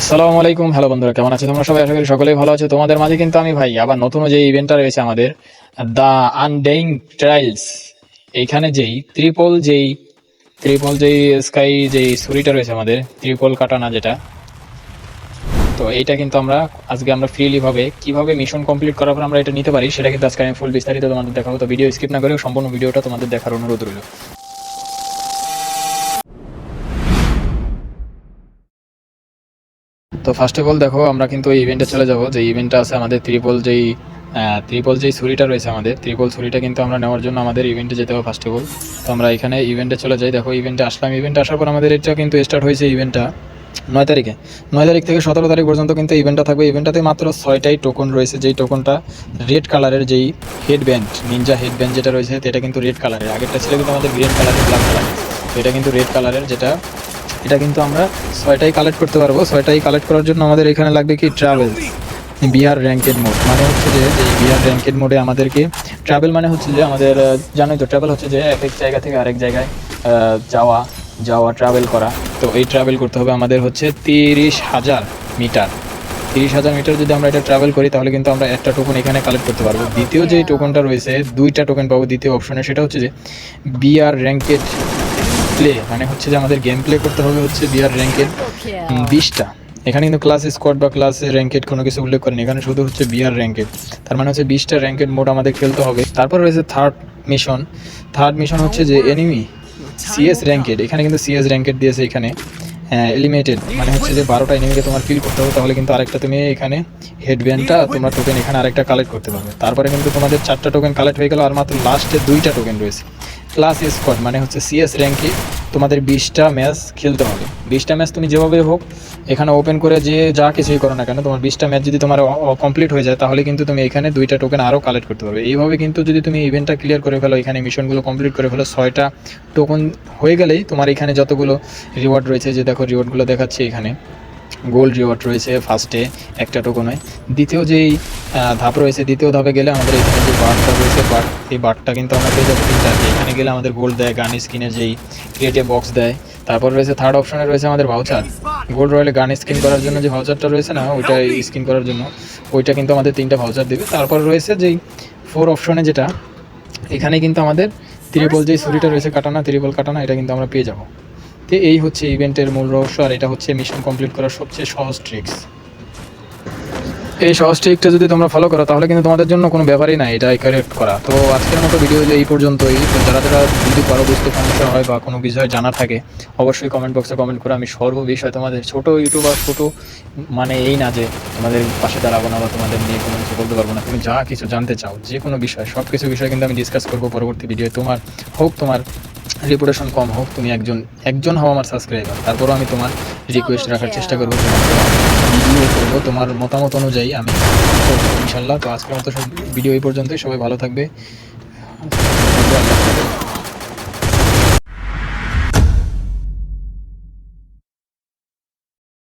আসসালামু আলাইকুম। হ্যালো বন্ধুরা, কেমন আছো তোমরা সবাই? আশা করি সকলেই ভালো আছো। তোমাদের মাঝে কিন্তু আমি ভাই আবার নতুন যে ইভেন্টটা রয়েছে আমাদের, দ্য আনডেইং ট্রায়ালস। এইখানে যেই স্কাই যেই ছুরিটা রয়েছে আমাদের, ত্রিপল কাটানা যেটা, তো এইটা কিন্তু আজকে আমরা ফ্রিলি ভাবে কিভাবে মিশন কমপ্লিট করার পর আমরা এটা নিতে পারি সেটা কিন্তু আজকে আমি ফুল বিস্তারিত তোমাদের দেখাবো। তো ভিডিও স্কিপ না করে সম্পূর্ণ ভিডিওটা তোমাদের দেখার অনুরোধ রইল। তো ফার্স্ট অফ অল দেখো, আমরা কিন্তু এই ইভেন্টে চলে যাব। যে ইভেন্টটা আছে আমাদের ত্রিপল যেই ছুরিটা রয়েছে আমাদের, ত্রিপল ছুরিটা কিন্তু আমরা নেওয়ার জন্য আমাদের ইভেন্টে যেতে হবে ফার্স্ট অফ অল। তো আমরা এখানে ইভেন্টে চলে যাই। দেখো ইভেন্টে আসলাম। ইভেন্টে আসার পর আমাদের এটা কিন্তু স্টার্ট হয়েছে ইভেন্টটা 9 তারিখে। 9 তারিখ থেকে 17 তারিখ পর্যন্ত কিন্তু ইভেন্টটা থাকবে। ইভেন্টটাতে মাত্র 6টাই টোকন রয়েছে। যেই টোকনটা রেড কালারের, যেই হেডব্যান্ড, নিনজা হেডব্যান্ড যেটা রয়েছে এটা কিন্তু রেড কালারের। আগেরটা ছিল কিন্তু আমাদের গ্রিন কালারের, ব্ল্যাক কালারের। তো এটা কিন্তু রেড কালারের, যেটা এটা কিন্তু আমরা 6টাই কালেক্ট করতে পারবো। 6টাই কালেক্ট করার জন্য আমাদের এখানে লাগবে কি ট্রাভেল বিআর র্যাঙ্কেড মোড। মানে হচ্ছে যে এই বিআর র্যাঙ্কেড মোডে আমাদেরকে ট্রাভেল মানে হচ্ছে যে আমাদের জানোই তো, ট্রাভেল হচ্ছে যে এক জায়গা থেকে আরেক জায়গায় যাওয়া যাওয়া ট্রাভেল করা। তো এই ট্রাভেল করতে হবে আমাদের হচ্ছে 30,000 মিটার। 30,000 মিটার যদি আমরা এটা ট্রাভেল করি তাহলে কিন্তু আমরা একটা টোকন এখানে কালেক্ট করতে পারবো। দ্বিতীয় যেই টোকনটা রয়েছে, 2টা টোকেন পাবো দ্বিতীয় অপশনে। সেটা হচ্ছে যে বিআর র্যাঙ্কেড প্লে, মানে হচ্ছে যে আমাদের গেম প্লে করতে হবে হচ্ছে বিআর র্যাঙ্কেড 20টা। এখানে কিন্তু ক্লাস স্কোয়াড বা ক্লাস র্যাঙ্কেড কোনো কিছু উল্লেখ করেনি, এখানে শুধু হচ্ছে বিআর র্যাঙ্কেড। তার মানে হচ্ছে 20টা র্যাঙ্কেড মোড আমাদের খেলতে হবে। তারপর রয়েছে থার্ড মিশন হচ্ছে যে এনিমি সিএস র্যাঙ্কেড। এখানে কিন্তু সিএস র্যাঙ্কেড দিয়েছে এখানে এলিমিনেটেড, মানে হচ্ছে যে 12টা এনিমিকে তোমার কিল করতে হবে, তাহলে কিন্তু আরেকটা তুমি এখানে হেডব্যান্ডটা তোমার টোকেন এখানে আরেকটা কালেক্ট করতে পারবে। তারপরে কিন্তু তোমাদের 4টা টোকেন কালেক্ট হয়ে গেল, আর মাত্র লাস্টে 2টা টোকেন রয়েছে। ক্লাস স্কোয়াড মানে হচ্ছে সিএস র্যাঙ্কে তোমাদের 20টা ম্যাচ খেলতে হবে। 20টা ম্যাচ তুমি যেভাবে হোক এখানে ওপেন করে যে যা কিছুই করো না কেন, তোমার 20টা ম্যাচ যদি তোমার কমপ্লিট হয়ে যায় তাহলে কিন্তু তুমি এখানে 2টা টোকেন আরও কালেক্ট করতে পারবে। এইভাবে কিন্তু যদি তুমি ইভেন্টটা ক্লিয়ার করে ফেলো, এখানে মিশনগুলো কমপ্লিট করে ফেলো, 6টা টোকেন হয়ে গেলেই তোমার এখানে যতগুলো রিওয়ার্ড রয়েছে, যে দেখো রিওয়ার্ডগুলো দেখাচ্ছি এখানে, গোল্ড রিওয়ার্ড রয়েছে ফার্স্টে একটা টোকনে। দ্বিতীয় যেই ধাপ রয়েছে, দ্বিতীয় ধাপে গেলে আমাদের এখানে যে বার্ডটা রয়েছে, এই বার্ডটা কিন্তু আমরা পেয়ে যাবো 3টা। এখানে গেলে আমাদের গোল্ড দেয়, গান স্কিনে যেই ক্রিয়েটিভ বক্স দেয়। তারপর রয়েছে থার্ড অপশনে রয়েছে আমাদের ভাউচার। গোল্ড রয়েলে গান স্কিন করার জন্য যে ভাউচারটা রয়েছে না, ওইটা স্কিন করার জন্য ওইটা কিন্তু আমাদের 3টা ভাউচার দেবে। তারপর রয়েছে যেই 4 অপশনে, যেটা এখানে কিন্তু আমাদের ত্রিপল যেই ছুরিটা রয়েছে ত্রিপল কাটানা, এটা কিন্তু আমরা পেয়ে যাবো। তো এই হচ্ছে ইভেন্টের মূল রহস্য, আর এটা হচ্ছে মিশন কমপ্লিট করার সবচেয়ে সহজ ট্রিক্স। এই সহজ ট্রিকটা যদি তোমরা ফলো করো তাহলে কিন্তু তোমাদের জন্য কোনো ব্যাপারই না এটা কারেক্ট করা। তো আজকের মতো ভিডিও এই পর্যন্তই। তো যারা যদি কারো বুঝতে সমস্যা হয় বা কোনো বিষয় জানার থাকে অবশ্যই কমেন্ট বক্সে কমেন্ট করে আমি সর্ব বিষয় তোমাদের, ছোটো ইউটিউবার ছোটো মানে এই না যে তোমাদের পাশে দাঁড়াবো না বা তোমাদের নিয়ে কোনো কিছু বলতে পারবো না। তুমি যা কিছু জানতে চাও যে কোনো বিষয়, সব কিছু বিষয় কিন্তু আমি ডিসকাস করবো পরবর্তী ভিডিও। তোমার রেপুটেশন কম হোক, তুমি একজন হও আমার সাবস্ক্রাইবার, তারপরও আমি তোমার রিকোয়েস্ট রাখার চেষ্টা করবো, ভিডিও করবো তোমার মতামত অনুযায়ী আমি করবো ইনশাল্লাহ। তো আজকের মতো সব ভিডিও এই পর্যন্তই। সবাই ভালো থাকবে।